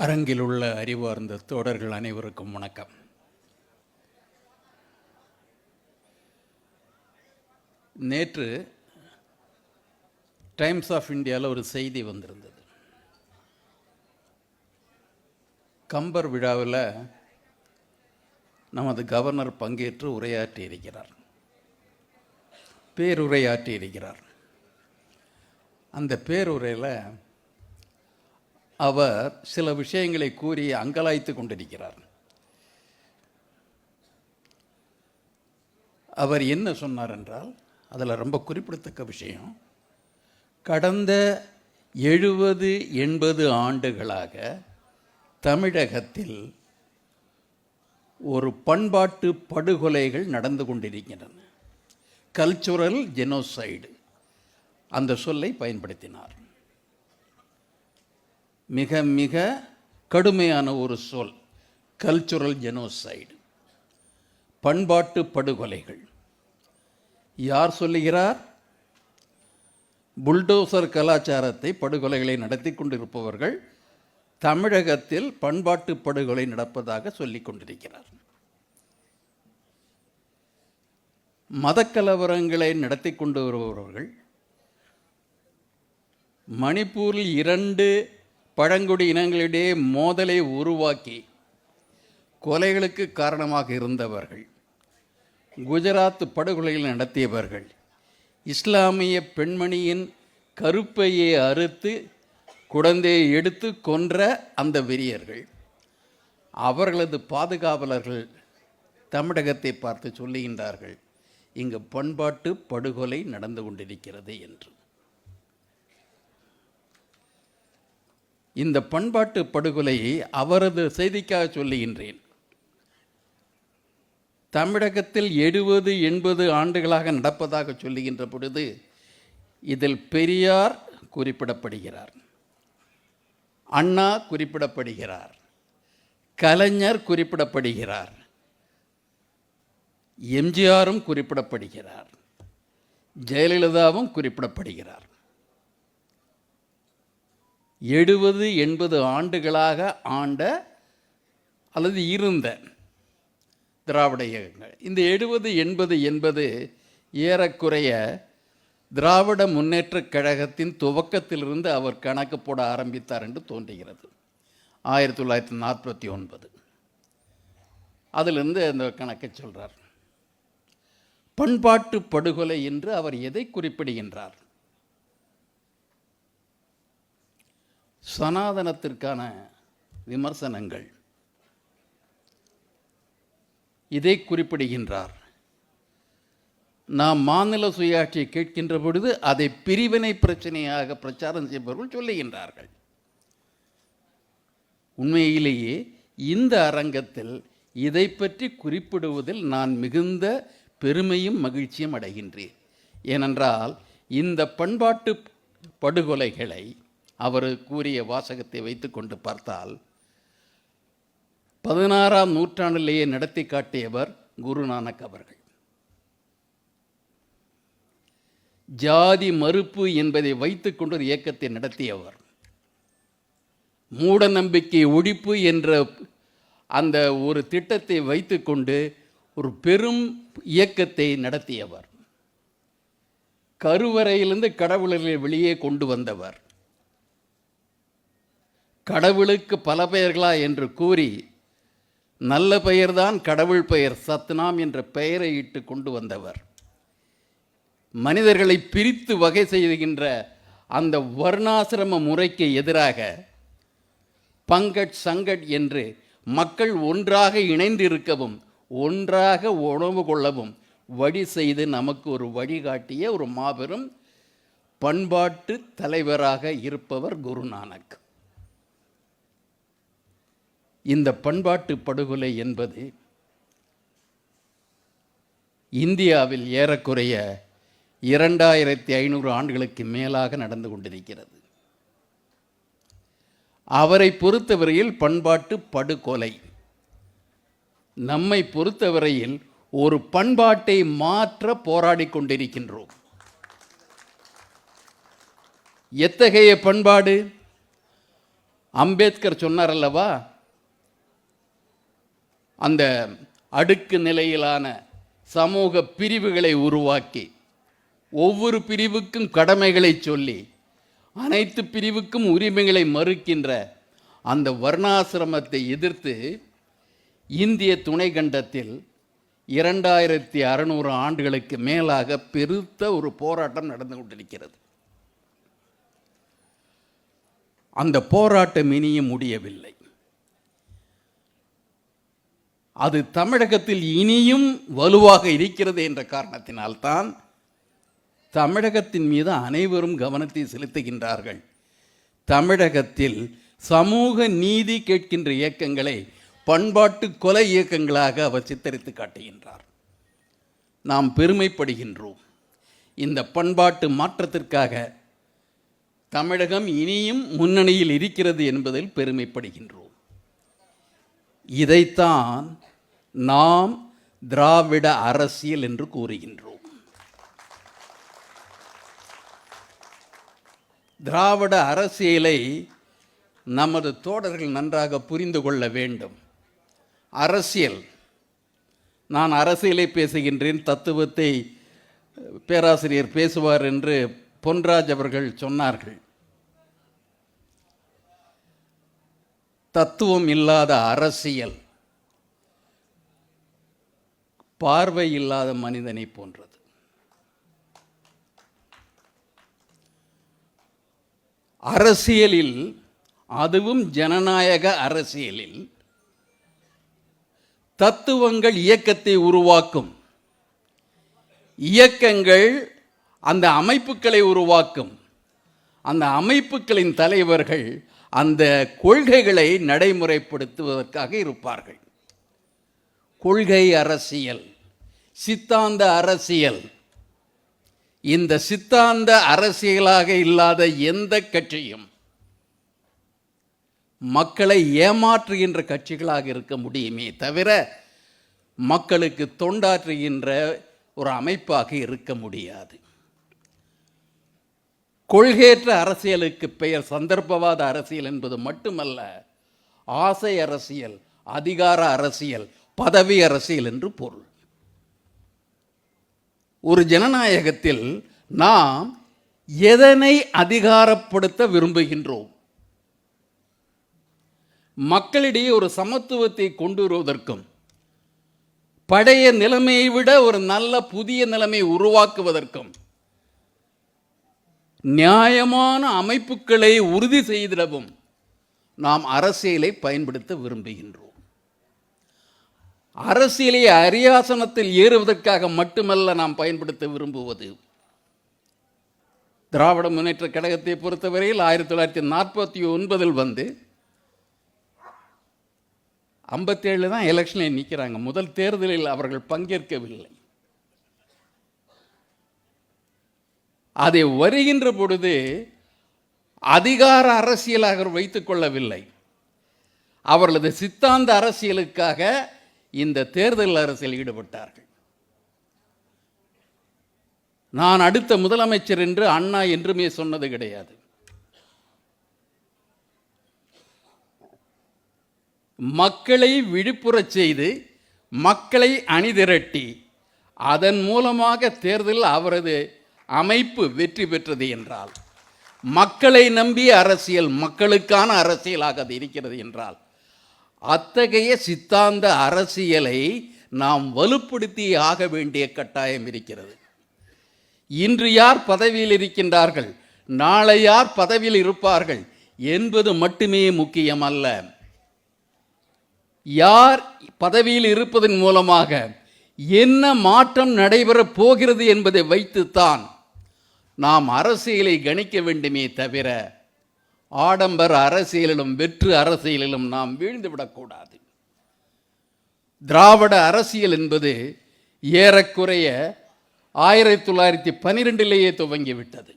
அரங்கில் உள்ள அறிவார்ந்த தோழர்கள் அனைவருக்கும் வணக்கம். நேற்று டைம்ஸ் ஆஃப் இந்தியாவில் ஒரு செய்தி வந்திருந்தது. கம்பர் விழாவில் நமது கவர்னர் பங்கேற்று உரையாற்றியிருக்கிறார், பேருரையாற்றியிருக்கிறார். அந்த பேருரையில் அவர் சில விஷயங்களை கூறி அங்கலாய்த்து கொண்டிருக்கிறார். அவர் என்ன சொன்னார் என்றால், அதில் ரொம்ப குறிப்பிடத்தக்க விஷயம், கடந்த 70-80 ஆண்டுகளாக தமிழகத்தில் ஒரு பண்பாட்டு படுகொலைகள் நடந்து கொண்டிருக்கின்றன. கல்ச்சுரல் ஜெனோசைடு அந்த சொல்லை பயன்படுத்தினார். மிக மிக கடுமையான ஒரு சொல், கல்ச்சுரல் ஜெனோசைடு, பண்பாட்டு படுகொலைகள். யார் சொல்லுகிறார்? புல்டோசர் கலாச்சாரத்தை படுகொலைகளை நடத்தி கொண்டிருப்பவர்கள் தமிழகத்தில் பண்பாட்டு படுகொலை நடப்பதாக சொல்லிக் கொண்டிருக்கிறார். மதக்கலவரங்களை நடத்தி கொண்டு வருபவர்கள் மணிப்பூரில் 2 பழங்குடி இனங்களிடையே மோதலை உருவாக்கி கொலைகளுக்கு காரணமாக இருந்தவர்கள், குஜராத் படுகொலைகள் நடத்தியவர்கள், இஸ்லாமிய பெண்மணியின் கருப்பையை அறுத்து குழந்தையை எடுத்து கொன்ற அந்த வெறியர்கள், அவர்களது பாதுகாவலர்கள் தமிழகத்தை பார்த்து சொல்லுகின்றார்கள், இங்கு பண்பாட்டு படுகொலை நடந்து கொண்டிருக்கிறது என்று. இந்த பண்பாட்டு படுகொலையை அவரது செய்திக்காக சொல்லுகின்றேன். தமிழகத்தில் 70-80 ஆண்டுகளாக நடப்பதாக சொல்லுகின்ற பொழுது இதில் பெரியார் குறிப்பிடப்படுகிறார், அண்ணா குறிப்பிடப்படுகிறார், கலைஞர் குறிப்பிடப்படுகிறார், எம்ஜிஆரும் குறிப்பிடப்படுகிறார், ஜெயலலிதாவும் குறிப்பிடப்படுகிறார். 70-80 ஆண்டுகளாக ஆண்ட அல்லது இருந்த திராவிட இயக்கங்கள். இந்த 70-80 என்பது ஏறக்குறைய திராவிட முன்னேற்றக் கழகத்தின் துவக்கத்திலிருந்து அவர் கணக்கு போட ஆரம்பித்தார் என்று தோன்றுகிறது. 1949 அதிலிருந்து அந்த கணக்கை சொல்கிறார். பண்பாட்டு படுகொலை என்று அவர் எதை குறிப்பிடுகின்றார்? சனாதனத்திற்கான விமர்சனங்கள், இதை குறிப்பிடுகின்றார். நாம் மாநில சுயாட்சியை கேட்கின்ற பொழுது அதை பிரிவினை பிரச்சனையாக பிரச்சாரம் செய்பவர்கள் சொல்லுகின்றார்கள். உண்மையிலேயே இந்த அரங்கத்தில் இதை பற்றி குறிப்பிடுவதில் நான் மிகுந்த பெருமையும் மகிழ்ச்சியும் அடைகின்றேன். ஏனென்றால் இந்த பண்பாட்டு படுகொலைகளை அவர் கூறிய வாசகத்தை வைத்து கொண்டு பார்த்தால் 16ஆம் நூற்றாண்டிலேயே நடத்தி காட்டியவர் குருநானக் அவர்கள். ஜாதி மறுப்பு என்பதை வைத்துக்கொண்டு ஒரு இயக்கத்தை நடத்தியவர். மூட நம்பிக்கை ஒழிப்பு என்ற அந்த ஒரு திட்டத்தை வைத்துக்கொண்டு ஒரு பெரும் இயக்கத்தை நடத்தியவர். கருவறையிலிருந்து கடவுளர்களை வெளியே கொண்டு வந்தவர். கடவுளுக்கு பல பெயர்களா என்று கூறி நல்ல பெயர்தான் கடவுள் பெயர், சத்நாம் என்ற பெயரை இட்டு கொண்டு வந்தவர். மனிதர்களை பிரித்து வகை செய்கின்ற அந்த வர்ணாசிரம முறைக்கு எதிராக பங்கட் சங்கட் என்று மக்கள் ஒன்றாக இணைந்திருக்கவும் ஒன்றாக உணவு கொள்ளவும் வழி செய்து நமக்கு ஒரு வழிகாட்டிய ஒரு மாபெரும் பண்பாட்டு தலைவராக இருப்பவர் குருநானக். இந்த பண்பாட்டு படுகொலை என்பது இந்தியாவில் ஏறக்குறைய 2500 ஆண்டுகளுக்கு மேலாக நடந்து கொண்டிருக்கிறது. அவரை பொறுத்தவரையில் பண்பாட்டு படுகொலை, நம்மை பொறுத்தவரையில் ஒரு பண்பாட்டை மாற்ற போராடி கொண்டிருக்கின்றோம். எத்தகைய பண்பாடு? அம்பேத்கர் சொன்னார் அல்லவா, அந்த அடுக்கு நிலையிலான சமூக பிரிவுகளை உருவாக்கி ஒவ்வொரு பிரிவுக்கும் கடமைகளை சொல்லி அனைத்து பிரிவுக்கும் உரிமைகளை மறுக்கின்ற அந்த வர்ணாசிரமத்தை எதிர்த்து இந்திய துணை கண்டத்தில் 2600 ஆண்டுகளுக்கு மேலாக பெருத்த ஒரு போராட்டம் நடந்து கொண்டிருக்கிறது. அந்த போராட்டம் இனியும் முடியவில்லை. அது தமிழகத்தில் இனியும் வலுவாக இருக்கிறது என்ற காரணத்தினால்தான் தமிழகத்தின் மீது அனைவரும் கவனத்தை செலுத்துகின்றார்கள். தமிழகத்தில் சமூக நீதி கேட்கின்ற இயக்கங்களை பண்பாட்டு கொலை இயக்கங்களாக அவர் சித்தரித்து காட்டுகின்றார். நாம் பெருமைப்படுகின்றோம். இந்த பண்பாட்டு மாற்றத்திற்காக தமிழகம் இனியும் முன்னணியில் இருக்கிறது என்பதில் பெருமைப்படுகின்றோம். இதைத்தான் நாம் திராவிட அரசியல் என்று கூறுகின்றோம். திராவிட அரசியலை நமது தோழர்கள் நன்றாக புரிந்து கொள்ள வேண்டும். அரசியல், நான் அரசியலை பேசுகின்றேன், தத்துவத்தை பேராசிரியர் பேசுவார் என்று பொன்ராஜ் அவர்கள் சொன்னார்கள். தத்துவம் இல்லாத அரசியல் பார்வை இல்லாத மனிதனை போன்றது. அரசியலில், அதுவும் ஜனநாயக அரசியலில், தத்துவங்கள் இயக்கத்தை உருவாக்கும், இயக்கங்கள் அந்த அமைப்புகளை உருவாக்கும், அந்த அமைப்புகளின் தலைவர்கள் அந்த கொள்கைகளை நடைமுறைப்படுத்துவதற்காக இருப்பார்கள். கொள்கை அரசியல், சித்தாந்த அரசியல். இந்த சித்தாந்த அரசியலாக இல்லாத எந்த கட்சியும் மக்களை ஏமாற்றுகின்ற கட்சிகளாக இருக்க முடியுமே தவிர மக்களுக்கு தொண்டாற்றுகின்ற ஒரு அமைப்பாக இருக்க முடியாது. கொள்கையற்ற அரசியலுக்கு பெயர் சந்தர்ப்பவாத அரசியல் என்பது மட்டுமல்ல, ஆசை அரசியல், அதிகார அரசியல், பதவி அரசியல் என்று பொருள். ஒரு ஜனநாயகத்தில் நாம் எதனை அதிகாரப்படுத்த விரும்புகின்றோம்? மக்களிடையே ஒரு சமத்துவத்தை கொண்டு வருவதற்கும் பழைய நிலைமையை விட ஒரு நல்ல புதிய நிலைமையை உருவாக்குவதற்கும் நியாயமான அமைப்புகளை உறுதி செய்திடவும் நாம் அரசியலை பயன்படுத்த விரும்புகின்றோம். அரசியலை அரியாசனத்தில் ஏறுவதற்காக மட்டுமல்ல நாம் பயன்படுத்த விரும்புவது. திராவிட முன்னேற்ற கழகத்தை பொறுத்தவரையில் 1949 வந்து 57 தான் எலெக்ஷனில் நிற்கிறாங்க. முதல் தேர்தலில் அவர்கள் பங்கேற்கவில்லை. அதை வருகின்ற பொழுது அதிகார அரசியலாக வைத்துக் கொள்ளவில்லை. அவர்களது சித்தாந்த அரசியலுக்காக இந்த தேர்தல் அரசியல் ஈடுபட்டார்கள். நான் அடுத்த முதலமைச்சர் என்று அண்ணா என்றுமே சொன்னது கிடையாது. மக்களை விழிப்புறச் செய்து மக்களை அணிதிரட்டி அதன் மூலமாக தேர்தலில் அவரது அமைப்பு வெற்றி பெற்றது என்றால், மக்களை நம்பிய அரசியல் மக்களுக்கான அரசியலாக அது இருக்கிறது என்றால், அத்தகைய சித்தாந்த அரசியலை நாம் வலுப்படுத்தி ஆக வேண்டிய கட்டாயம் இருக்கிறது. இன்று யார் பதவியில் இருக்கின்றார்கள், நாளை யார் பதவியில் இருப்பார்கள் என்பது மட்டுமே முக்கியம் அல்ல. யார் பதவியில் இருப்பதன் மூலமாக என்ன மாற்றம் நடைபெறப் போகிறது என்பதை வைத்துத்தான் நாம் அரசியலை கணிக்க வேண்டுமே தவிர ஆடம்பர அரசியலிலும் வெற்று அரசியலிலும் நாம் வீழ்ந்துவிடக்கூடாது. திராவிட அரசியல் என்பது ஏறக்குறைய 1912 துவங்கிவிட்டது.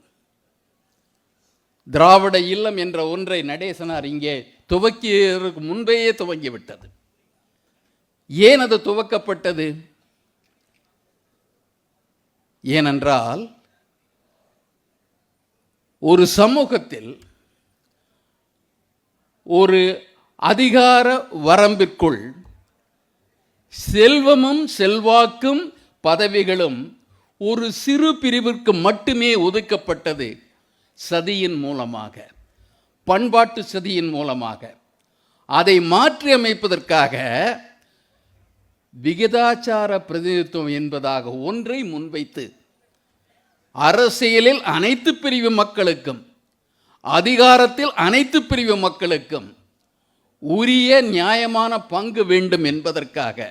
திராவிட இல்லம் என்ற ஒன்றை நடேசனார் இங்கே துவக்கியதற்கு முன்பேயே துவங்கிவிட்டது. ஏன் அது துவக்கப்பட்டது? ஏனென்றால் ஒரு சமூகத்தில் ஒரு அதிகார வரம்பிற்குள் செல்வமும் செல்வாக்கும் பதவிகளும் ஒரு சிறு பிரிவிற்கு மட்டுமே ஒதுக்கப்பட்டது. சதியின் மூலமாக, பண்பாட்டு சதியின் மூலமாக அதை மாற்றி அமைப்பதற்காக விகிதாச்சார பிரதிநிதித்துவம் என்பதாக ஒன்றை முன்வைத்து அரசியலில் அனைத்து பிரிவு மக்களுக்கும், அதிகாரத்தில் அனைத்து பிரிவு மக்களுக்கும் உரிய நியாயமான பங்கு வேண்டும் என்பதற்காக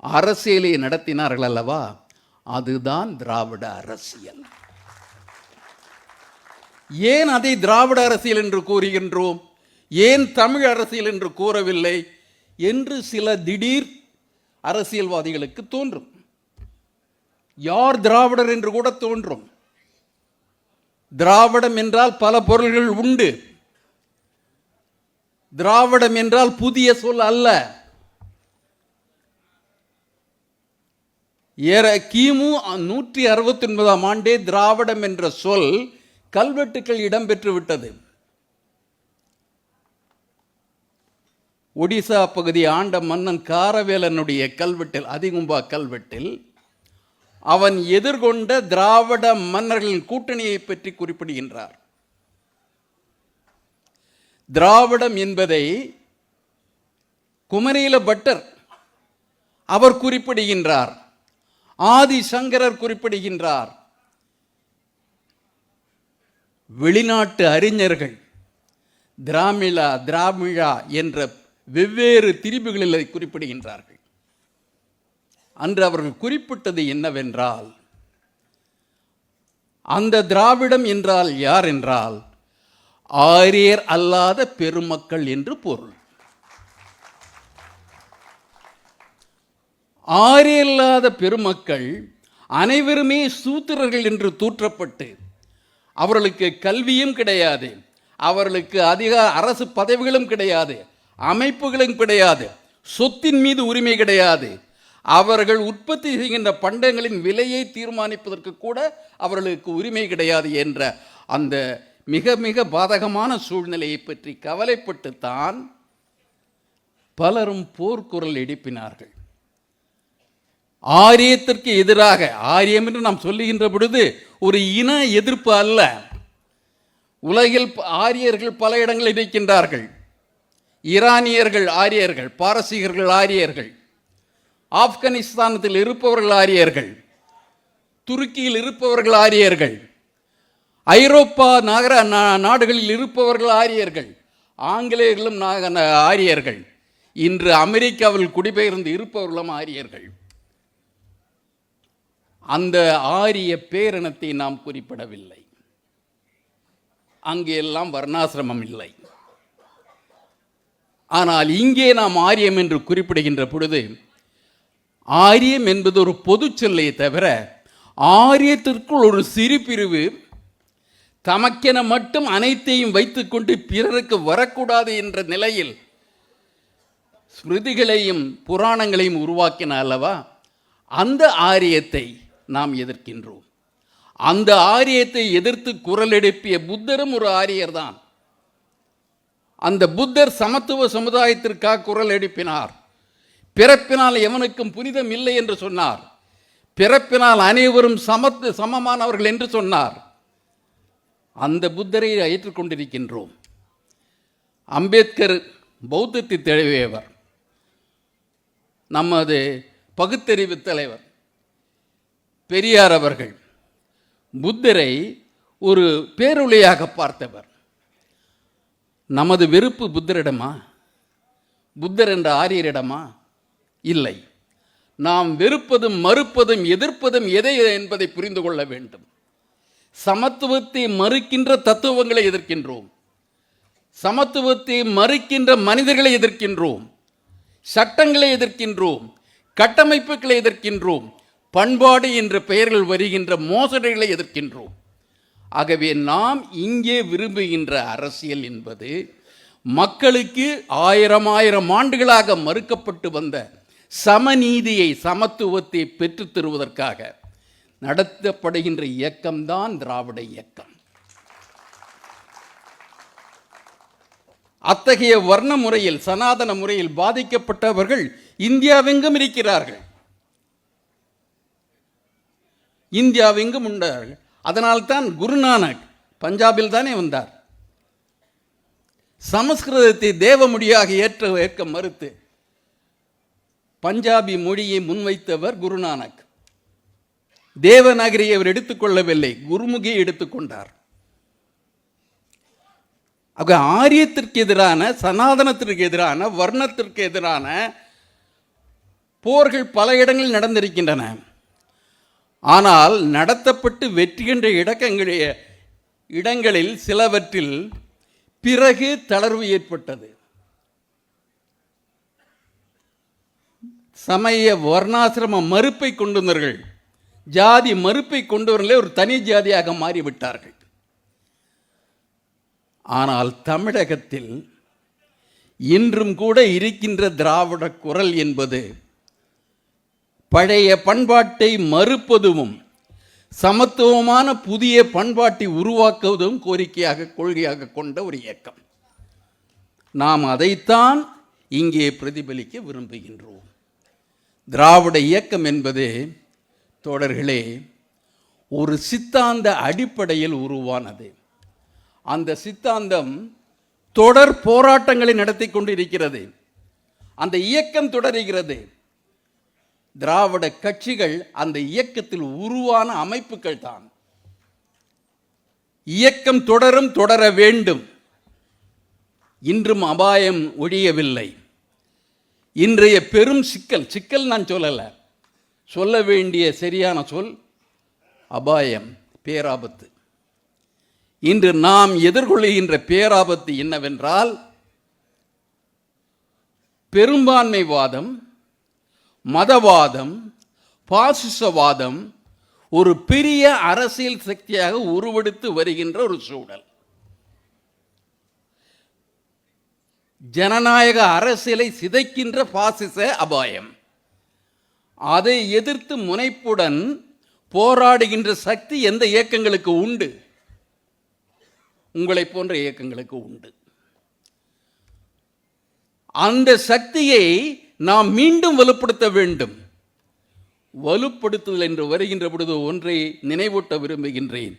அரசியலை நடத்தினார்கள் அல்லவா? அதுதான் திராவிட அரசியல். ஏன் அதை திராவிட அரசியல் என்று கூறுகின்றோம், ஏன் தமிழ் அரசியல் என்று கூறவில்லை என்று சில திடீர் அரசியல்வாதிகளுக்கு தோன்றும். யார் திராவிடர் என்று கூட தோன்றும். திராவிடம் என்றால் பல பொருள்கள் உண்டு. திராவிடம் என்றால் புதிய சொல் அல்ல. கிமு 169ஆம் ஆண்டே திராவிடம் என்ற சொல் கல்வெட்டுக்கள் இடம்பெற்று விட்டது. ஒடிசா பகுதி ஆண்ட மன்னன் காரவேலனுடைய கல்வெட்டில், அதிகும்பா கல்வெட்டில் அவன் எதிர்கொண்ட திராவிட மன்னர்களின் கூட்டணியை பற்றி குறிப்பிடுகின்றார். திராவிடம் என்பதை குமரேல பட்டர் அவர் குறிப்பிடுகின்றார், ஆதி சங்கரர் குறிப்பிடுகின்றார். வெளிநாட்டு அறிஞர்கள் திராமிழா என்ற வெவ்வேறு திரிபுகளில் குறிப்பிடுகின்றார்கள். அன்று அவர்கள் குறிப்பிட்டது என்னவென்றால், அந்த திராவிடம் என்றால் யார் என்றால் ஆரியர் அல்லாத பெருமக்கள் என்று பொருள். ஆரியர் அல்லாத பெருமக்கள் அனைவருமே சூத்திரர்கள் என்று தூற்றப்பட்டு அவர்களுக்கு கல்வியும் கிடையாது, அவர்களுக்கு அரசு பதவிகளும் கிடையாது, அமைப்புகளும் கிடையாது, சொத்தின் மீது உரிமை கிடையாது, அவர்கள் உற்பத்தி செய்கின்ற பண்டங்களின் விலையை தீர்மானிப்பதற்கு கூட அவர்களுக்கு உரிமை கிடையாது என்ற அந்த மிக மிக பாதகமான சூழ்நிலையை பற்றி கவலைப்பட்டுத்தான் பலரும் போர்க்குரல் எழுப்பினார்கள். ஆரியத்திற்கு எதிராக, ஆரியம் என்று நாம் சொல்லுகின்ற பொழுது ஒரு இன எதிர்ப்பு அல்ல. உலகில் ஆரியர்கள் பல இடங்களில் இருக்கின்றார்கள். ஈரானியர்கள் ஆரியர்கள், பாரசீகர்கள் ஆரியர்கள், ஆப்கானிஸ்தானத்தில் இருப்பவர்கள் ஆரியர்கள், துருக்கியில் இருப்பவர்கள் ஆரியர்கள், ஐரோப்பா நாடுகளில் இருப்பவர்கள் ஆரியர்கள், ஆங்கிலேயர்களும் ஆரியர்கள், இன்று அமெரிக்காவில் குடிபெயர்ந்து இருப்பவர்களும் ஆரியர்கள். அந்த ஆரிய பேரினத்தை நாம் குறிப்பிடவில்லை. அங்கே எல்லாம் வர்ணாசிரமம் இல்லை. ஆனால் இங்கே நாம் ஆரியம் என்று குறிப்பிடுகின்ற பொழுது, ஆரியம் என்பது ஒரு பொது சொல்லை தவிர ஆரியத்திற்குள் ஒரு சிறு பிரிவு தமக்கென மட்டும் அனைத்தையும் வைத்துக்கொண்டு பிறருக்கு வரக்கூடாது என்ற நிலையில் ஸ்மிருதிகளையும் புராணங்களையும் உருவாக்கின அல்லவா, அந்த ஆரியத்தை நாம் எதிர்க்கின்றோம். அந்த ஆரியத்தை எதிர்த்து குரல் எழுப்பிய புத்தரும் ஒரு ஆரியர் தான். அந்த புத்தர் சமத்துவ சமுதாயத்திற்காக குரல் எழுப்பினார். பிறப்பினால் எவனுக்கும் புனிதம் இல்லை என்று சொன்னார். பிறப்பினால் அனைவரும் சமமானவர்கள் என்று சொன்னார். அந்த புத்தரை ஏற்றுக்கொண்டிருக்கின்றோம். அம்பேத்கர் பௌத்தத்தை தழுவியவர், நமது பகுத்தறிவு தலைவர் பெரியார் அவர்கள் புத்தரை ஒரு பேரொளியாக பார்த்தவர். நமது வெறுப்பு புத்தரிடமா, புத்தர் என்ற ஆரியரிடமா? இல்லை. நாம் வெறுப்பதும் மறுப்பதும் எதிர்ப்பதும் எதை என்பதை புரிந்து கொள்ள வேண்டும். சமத்துவத்தை மறுக்கின்ற தத்துவங்களை எதிர்க்கின்றோம், சமத்துவத்தை மறுக்கின்ற மனிதர்களை எதிர்க்கின்றோம், சட்டங்களை எதிர்க்கின்றோம், கட்டமைப்புகளை எதிர்க்கின்றோம், பண்பாடு என்ற பெயர்கள் வருகின்ற மோசடிகளை எதிர்க்கின்றோம். ஆகவே நாம் இங்கே விரும்புகின்ற அரசியல் என்பது மக்களுக்கு ஆயிரம் ஆண்டுகளாக மறுக்கப்பட்டு வந்த சமநீதியை, சமத்துவத்தை பெற்றுத் தருவதற்காக நடத்தப்படுகின்ற இயக்கம்தான் திராவிட இயக்கம். அத்தகைய வர்ண முறையில், சனாதன முறையில் பாதிக்கப்பட்டவர்கள் இந்தியாவெங்கும் இருக்கிறார்கள். இந்தியாவெங்கும் உண்டார்கள். அதனால்தான் குருநானக் பஞ்சாபில் தானே வந்தார். சமஸ்கிருதத்தை தேவ மொழியாக ஏற்க மறுத்து பஞ்சாபி மொழியை முன்வைத்தவர் குருநானக். தேவநாகரியை அவர் எடுத்துக்கொள்ளவில்லை, குருமுகியை எடுத்துக்கொண்டார். ஆரியத்திற்கு எதிரான, சனாதனத்திற்கு எதிரான, வர்ணத்திற்கு எதிரான போர்கள் பல இடங்களில் நடந்திருக்கின்றன. ஆனால் நடத்தப்பட்டு வெற்றி கண்ட இடங்களில் சிலவற்றில் பிறகு தளர்வு ஏற்பட்டது. சமய வர்ணாசிரம மறுப்பை கொண்டவர்கள், ஜாதி மறுப்பை கொண்டவர்களே ஒரு தனி ஜாதியாக மாறிவிட்டார்கள். ஆனால் தமிழகத்தில் இன்றும் கூட இருக்கின்ற திராவிட குரல் என்பது பழைய பண்பாட்டை மறுப்பதும் சமத்துவமான புதிய பண்பாட்டை உருவாக்குவதும் கோரிக்கையாக, கொள்கையாக கொண்ட ஒரு இயக்கம். நாம் அதைத்தான் இங்கே பிரதிபலிக்க விரும்புகின்றோம். திராவிட இயக்கம் என்பது தோழர்களே ஒரு சித்தாந்த அடிப்படையில் உருவானது. அந்த சித்தாந்தம் தொடர் போராட்டங்களை நடத்தி கொண்டிருக்கிறது. அந்த இயக்கம் தொடர்கிறது. திராவிட கட்சிகள் அந்த இயக்கத்தில் உருவான அமைப்புகள் தான். இயக்கம் தொடரும், தொடர வேண்டும். இன்றும் அபாயம் ஒழியவில்லை. இன்றைய பெரும் சிக்கல் நான் சொல்லல, சொல்ல வேண்டிய சரியான சொல் அபாயம், பேராபத்து. இன்று நாம் எதிர்கொள்கின்ற பேராபத்து என்னவென்றால், பெரும்பான்மைவாதம், மதவாதம், பாசிசவாதம் ஒரு பெரிய அரசியல் சக்தியாக உருவெடுத்து வருகின்ற ஒரு சூழல். ஜனநாயக அரசியலை சிதைக்கின்ற பாசிச அபாயம். அதை எதிர்த்து முனைப்புடன் போராடுகின்ற சக்தி எந்த இயக்கங்களுக்கு உண்டு? உங்களை போன்ற இயக்கங்களுக்கு உண்டு. அந்த சக்தியை நாம் மீண்டும் வலுப்படுத்த வேண்டும். வலுப்படுத்துதல் என்று வருகின்ற பொழுது ஒன்றை நினைவூட்ட விரும்புகின்றேன்.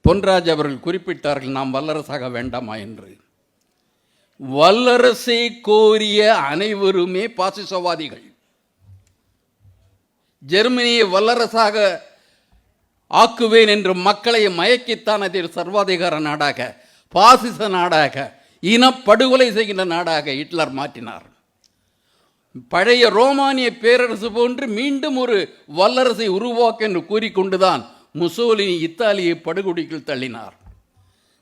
பொன்ராஜ் அவர்கள் குறிப்பிட்டார்கள், நாம் வல்லரசாக வேண்டாமா என்று. வல்லரசை கோரிய அனைவருமே பாசிசவாதிகள். ஜெர்மனியை வல்லரசாக ஆக்குவேன் என்று மக்களை மயக்கித்தான் அதை சர்வாதிகார நாடாக, பாசிச நாடாக, இனப்படுகொலை செய்கின்ற நாடாக ஹிட்லர் மாற்றினார். பழைய ரோமானிய பேரரசு போன்று மீண்டும் ஒரு வல்லரசை உருவாக்க என்று கூறிக்கொண்டுதான் முசோலினி இத்தாலியை படுகொடிக்குள் தள்ளினார்.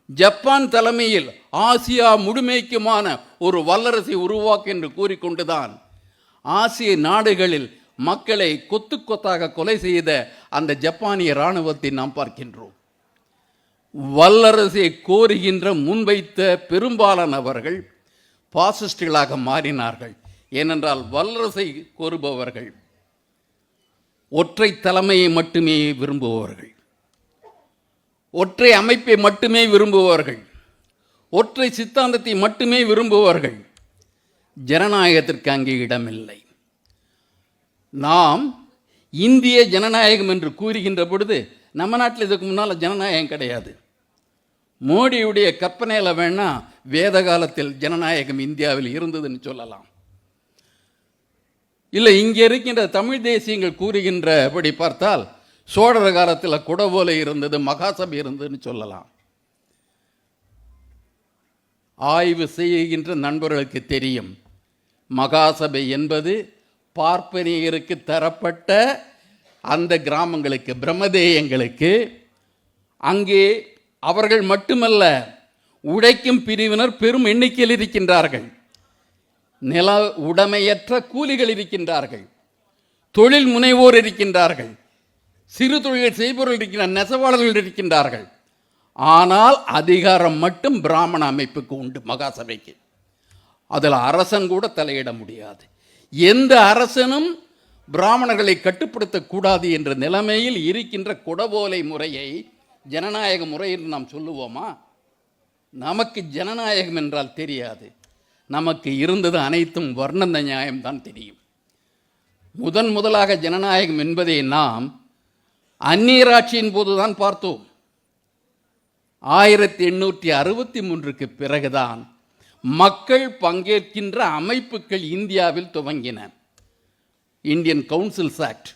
ஜப்பான் தலைமையில் ஆசியா முழுமைக்குமான ஒரு வல்லரசை உருவாக்க என்று கூறிக்கொண்டுதான் ஆசிய நாடுகளில் மக்களை கொத்து கொத்தாக கொலை செய்த அந்த ஜப்பானிய இராணுவத்தை நாம் பார்க்கின்றோம். வல்லரசை கோருகின்ற முன்வைத்த பெரும்பாலானவர்கள் பாசிஸ்டுகளாக மாறினார்கள். ஏனென்றால் வல்லரசை கோருபவர்கள் ஒற்றை தலைமையை மட்டுமே விரும்புபவர்கள், ஒற்றை அமைப்பை மட்டுமே விரும்புபவர்கள், ஒற்றை சித்தாந்தத்தை மட்டுமே விரும்புபவர்கள். ஜனநாயகத்திற்கு அங்கே இடமில்லை. நாம் இந்திய ஜனநாயகம் என்று கூறுகின்ற பொழுது நம்ம நாட்டில் இதுக்கு முன்னால் ஜனநாயகம் கிடையாது. மோடியுடைய கற்பனையில் வேணா வேத காலத்தில் ஜனநாயகம் இந்தியாவில் இருந்ததுன்னு சொல்லலாம். இல்லை, இங்கே இருக்கின்ற தமிழ் தேசியங்கள் கூறுகின்றபடி பார்த்தால் சோழர் காலத்தில் குடவோலை இருந்தது, மகாசபை இருந்ததுன்னு சொல்லலாம். ஆய்வு செய்கின்ற நண்பர்களுக்கு தெரியும், மகாசபை என்பது பார்ப்பனியருக்கு தரப்பட்ட அந்த கிராமங்களுக்கு, பிரம்மதேயங்களுக்கு, அங்கே அவர்கள் மட்டுமல்ல உழைக்கும் பிரிவினர் பெரும் எண்ணிக்கையில் இருக்கின்றார்கள். நில உடைமையற்ற கூலிகள் இருக்கின்றார்கள், தொழில் முனைவோர் இருக்கின்றார்கள், சிறு தொழில் செய்பவர்கள் இருக்கின்ற நெசவாளர்கள் இருக்கின்றார்கள். ஆனால் அதிகாரம் மட்டும் பிராமண அமைப்புக்கு உண்டு, மகாசபைக்கு. அதில் அரசன் கூட தலையிட முடியாது. எந்த அரசனும் பிராமணர்களை கட்டுப்படுத்தக்கூடாது என்ற நிலைமையில் இருக்கின்ற குடவோலை முறையை ஜனநாயக முறை என்று நாம் சொல்லுவோமா? நமக்கு ஜனநாயகம் என்றால் தெரியாது. நமக்கு இருந்தது அனைத்தும் வர்ணந்த நியாயம்தான் தெரியும். முதலாக ஜனநாயகம் என்பதை நாம் அந்நியராட்சியின் போதுதான் பார்த்தோம். 1863க்கு பிறகுதான் மக்கள் பங்கேற்கின்ற அமைப்புகள் இந்தியாவில் துவங்கின. இந்தியன் கவுன்சில்ஸ் ஆக்ட்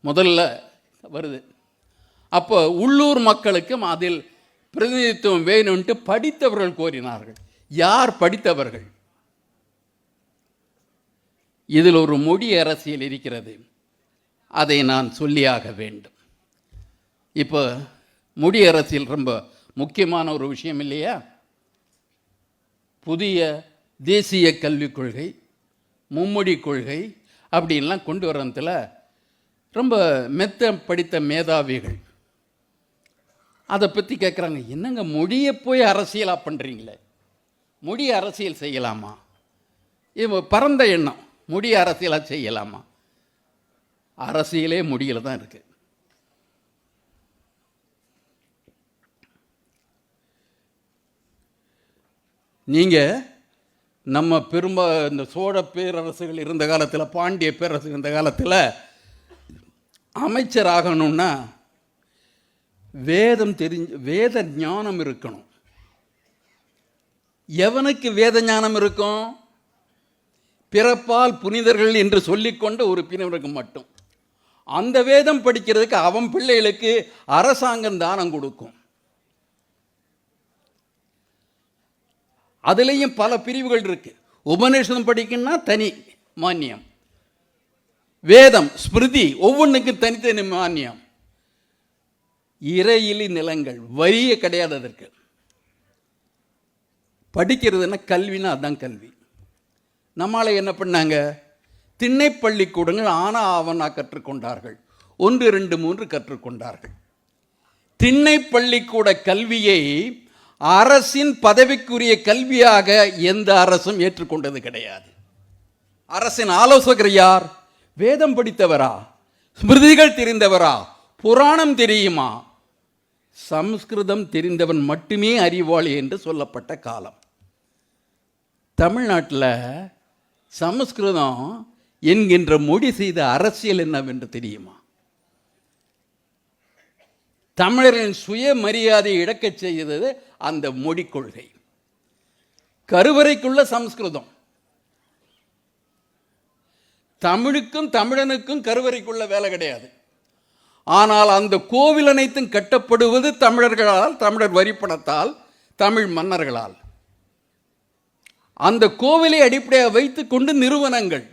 முதல்ல வருது. அப்போ உள்ளூர் மக்களுக்கும் அதில் பிரதிநிதித்துவம் வேணும்ட்டு படித்தவர்கள் கோரினார்கள். யார் படித்தவர்கள்? இதில் ஒரு மொழி அரசியல் இருக்கிறது, அதை நான் சொல்லியாக வேண்டும். இப்போ மொழி அரசியல் ரொம்ப முக்கியமான ஒரு விஷயம் இல்லையா? புதிய தேசிய கல்விக் கொள்கை, மும்மொழி கொள்கை அப்படின்லாம் கொண்டு வரதுல ரொம்ப மெத்த படித்த மேதாவிகள் அதை பற்றி கேட்குறாங்க. என்னங்க மொழியை போய் அரசியலாக பண்ணுறீங்களே, மொழி அரசியல் செய்யலாமா? இது பரந்த எண்ணம், மொழி அரசியலாக செய்யலாமா? அரசியலே மொழியில் தான் இருக்குது. நீங்கள் நம்ம இந்த சோழ பேரரசுகள் இருந்த காலத்தில், பாண்டிய பேரரசு இருந்த காலத்தில் அமைச்சராகணும்னா வேத ஞானம் இருக்கணும். எவனுக்கு வேத ஞானம் இருக்கும்? பிறப்பால் புனிதர்கள் என்று சொல்லிக்கொண்ட ஒரு பிரிவினருக்கு மட்டும். அந்த வேதம் படிக்கிறதுக்கு அவன் பிள்ளைகளுக்கு அரசாங்கம் தானம் கொடுக்கும். அதுலேயும் பல பிரிவுகள் இருக்கு. உபநிஷதம் படிக்கணும்னா தனி மானியம், வேதம் ஸ்மிருதி ஒவ்வொன்றுக்கும் தனித்தனி மானியம். இறையிலி நிலங்கள் வரிய கிடையாது. அதற்கு படிக்கிறதுனா கல்வினா அதுதான் கல்வி. நம்மளால என்ன பண்ணாங்க? திண்ணை பள்ளிக்கூடங்கள் ஆனா ஆவனா கற்றுக்கொண்டார்கள், 1, 2, 3 கற்றுக்கொண்டார்கள். திண்ணை பள்ளிக்கூட கல்வியை அரசின் பதவிக்குரிய கல்வியாக எந்த அரசும் ஏற்றுக்கொண்டது கிடையாது. அரசின் ஆலோசகர் யார்? வேதம் படித்தவரா? ஸ்மிருதிகள் தெரிந்தவரா? புராணம் தெரியுமா? சமஸ்கிருதம் தெரிந்தவன் மட்டுமே அறிவாளி என்று சொல்லப்பட்ட காலம். தமிழ்நாட்டில் சமஸ்கிருதம் என்கின்ற மொழி செய்த அரசியல் என்னவென்று தெரியுமா? தமிழரின் சுயமரியாதையை இழக்கச் செய்தது அந்த மொழி கொள்கை. கருவறைக்குள்ள சமஸ்கிருதம். தமிழுக்கும் தமிழனுக்கும் கருவறைக்குள்ள வேலை கிடையாது. ஆனால் அந்த கோவில் அனைத்தும் கட்டப்படுவது தமிழர்களால், தமிழர் வரிப்பணத்தால், தமிழ் மன்னர்களால். அந்த கோவிலை அடிப்படையாக வைத்துக் கொண்டு நிறுவனங்கள்,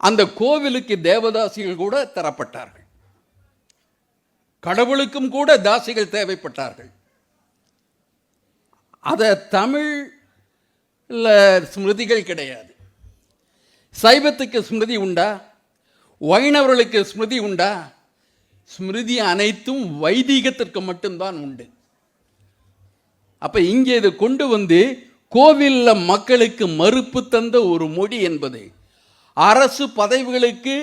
அந்த கோவிலுக்கு தேவதாசிகள் கூட தரப்பட்டார்கள். கடவுளுக்கும் கூட தாசிகள் தேவைப்பட்டார்கள். அதை தமிழ்ல ஸ்மிருதிகள் கிடையாது. சைவத்துக்கு ஸ்மிருதி உண்டா? வைணவர்களுக்கு ஸ்மிருதி உண்டா? ஸ்மிருதி அனைத்தும் வைதிகத்திற்கு மட்டும்தான் உண்டு. அப்ப இங்கே இதை கொண்டு வந்து கோவிலில் மக்களுக்கு மறுப்பு தந்த ஒரு மொழி என்பது, அரசு பதவிகளுக்கு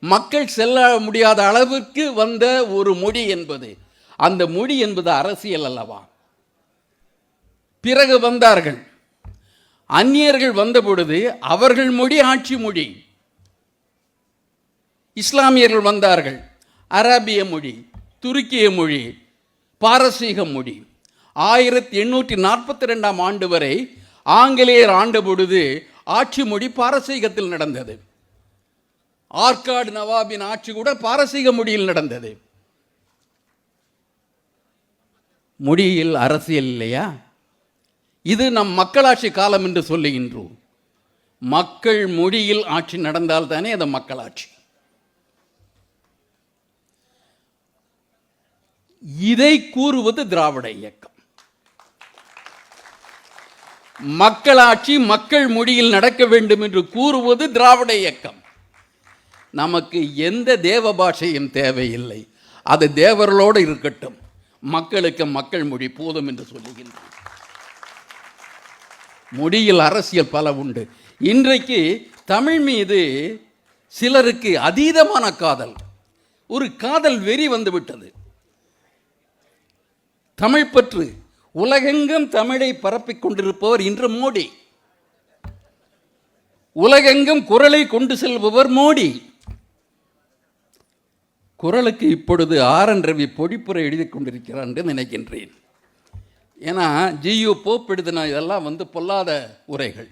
மக்கள் செல்ல முடியாத அளவிற்கு வந்த ஒரு மொழி என்பது, அந்த மொழி என்பது அரசியல் அல்லவா? பிறகு வந்தார்கள் அந்நியர்கள், வந்த பொழுது அவர்கள் மொழி ஆட்சி மொழி. இஸ்லாமியர்கள் வந்தார்கள், அரேபிய மொழி, துருக்கிய மொழி, பாரசீக மொழி. 1842ஆம் ஆண்டு வரை ஆங்கிலேயர் ஆண்ட பொழுது ஆட்சி மொழி பாரசீகத்தில் நடந்தது. ஆற்காடு நவாபின் ஆட்சி கூட பாரசீக மொழியில் நடந்தது. மொழியில் அரசியல் இல்லையா? இது நம் மக்களாட்சி காலம் என்று சொல்லுகின்றோம். மக்கள் மொழியில் ஆட்சி நடந்தால் தானே அது மக்களாட்சி. இதை கூறுவது திராவிட இயக்கம். மக்களாட்சி மக்கள் மொழியில் நடக்க வேண்டும் என்று கூறுவது திராவிட இயக்கம். நமக்கு எந்த தேவ பாஷையும் தேவையில்லை, அது தேவர்களோடு இருக்கட்டும், மக்களுக்கு மக்கள் மொழி போதும் என்று சொல்லுகின்றோம். மொழியில் அரசியல் பல உண்டு. இன்றைக்கு தமிழ் மீது சிலருக்கு அதீதமான காதல், ஒரு காதல் வெறி வந்துவிட்டது. தமிழ் பற்று. உலகெங்கும் தமிழை பரப்பிக் கொண்டிருப்பவர் இன்று மோடி. உலகெங்கும் குரலை கொண்டு செல்பவர் மோடி. குரலுக்கு இப்பொழுது ஆர்.என். ரவி பொடிப்புரை எழுதி கொண்டிருக்கிறார் என்று நினைக்கின்றேன். ஏன்னா ஜியு போப் எழுதின இதெல்லாம் பொல்லாத உரைகள்.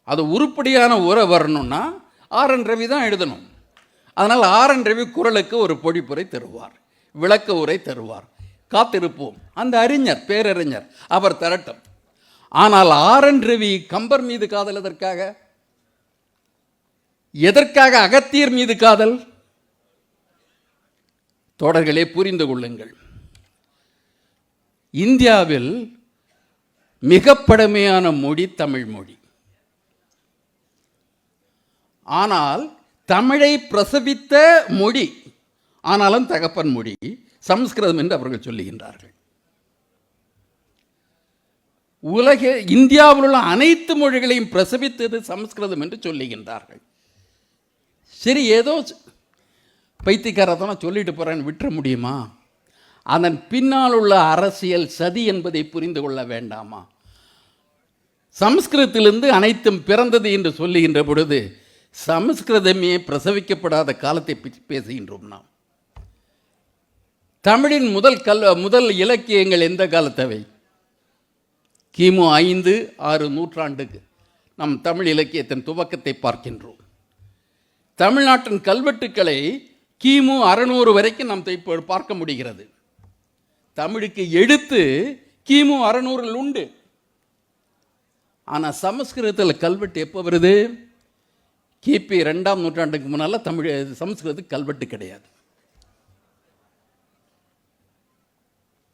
அது உருப்படியான உரை வரணும்னா ஆர்.என். ரவி தான் எழுதணும். அதனால் ஆர்.என். ரவி குரலுக்கு ஒரு பொடிப்புரை தருவார், விளக்க உரை தருவார். காத்திருப்போம். அந்த அறிஞர், பேரறிஞர், அவர் தரட்டும். ஆனால் ஆர்.என். ரவி கம்பர் மீது காதல் எதற்காக அகத்தியர் மீது காதல்? தொடர்களே, புரிந்து கொள்ளுங்கள். இந்தியாவில் மிக பழமையான மொழி தமிழ் மொழி. ஆனால் தமிழை பிரசவித்த மொழி, ஆனாலும் தகப்பன் மொழி சமஸ்கிருதம் என்று அவர்கள் சொல்லுகின்றார்கள். இந்தியாவில் உள்ள அனைத்து மொழிகளையும் பிரசவித்தது சமஸ்கிருதம் என்று சொல்லுகின்றார்கள். சரி, ஏதோ பைத்தியக்காரத்தனம் சொல்லிட்டு போறேன்னு விட்டுற முடியுமா? அதன் பின்னால் உள்ள அரசியல் சதி என்பதை புரிந்து கொள்ள வேண்டாமா? சமஸ்கிருதத்திலிருந்து அனைத்தும் பிறந்தது என்று சொல்லுகின்ற பொழுது சமஸ்கிருதமே பிரசவிக்கப்படாத காலத்தை பேசுகின்றோம் நாம். தமிழின் முதல் இலக்கியங்கள் எந்த காலத்தவை? கிமு 5-6 நூற்றாண்டுக்கு நம் தமிழ் இலக்கியத்தின் துவக்கத்தை பார்க்கின்றோம். தமிழ்நாட்டின் கல்வெட்டுக்களை கிமு 600 வரைக்கும் நாம் பார்க்க முடிகிறது. தமிழுக்கு எழுத்து கிமு 600 உண்டு. ஆனால் சமஸ்கிருதத்தில் கல்வெட்டு எப்போ வருது? கிபி 2ஆம் நூற்றாண்டுக்கு முன்னால் சமஸ்கிருதத்துக்கு கல்வெட்டு கிடையாது.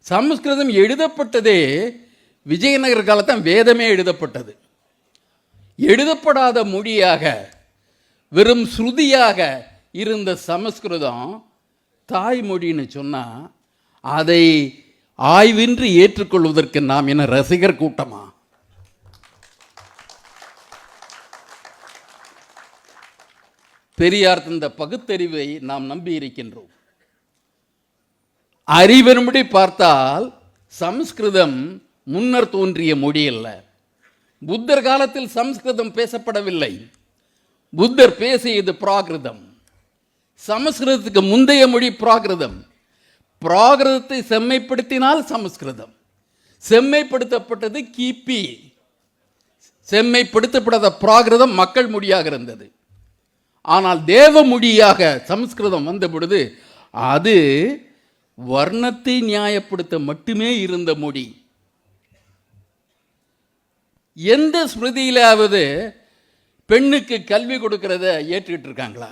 சமஸ்கிருதம் எழுதப்பட்டதே விஜயநகர காலத்தான் வேதமே எழுதப்பட்டது. எழுதப்படாத மொழியாக, வெறும் ஸ்ருதியாக இருந்த சமஸ்கிருதம் தாய்மொழின்னு சொன்னால் அதை ஆய்வின்றி ஏற்றுக்கொள்வதற்கு நாம் என்ன ரசிகர் கூட்டமா? பெரியார் தந்த பகுத்தறிவை நாம் நம்பி இருக்கின்றோம். அறிவென்படி பார்த்தால் சமஸ்கிருதம் முன்னர் தோன்றிய மொழி அல்ல. புத்தர் காலத்தில் சமஸ்கிருதம் பேசப்படவில்லை. புத்தர் பேசியது பிராகிருதம். சமஸ்கிருதத்துக்கு முந்தைய மொழி பிராகிருதம். பிராகிருதத்தை செம்மைப்படுத்தினால் சமஸ்கிருதம். செம்மைப்படுத்தப்பட்டது கிபி. செம்மைப்படுத்தப்படாத பிராகிருதம் மக்கள் மொழியாக இருந்தது. ஆனால் தேவ மொழியாக சமஸ்கிருதம் வந்த பொழுது அது வர்ணத்தை நியாயப்படுத்த மட்டுமே இருந்த மொழி. எந்த ஸ்மிருதியிலாவது பெண்ணுக்கு கல்வி கொடுக்கிறத ஏற்றுக்கிட்டு இருக்காங்களா?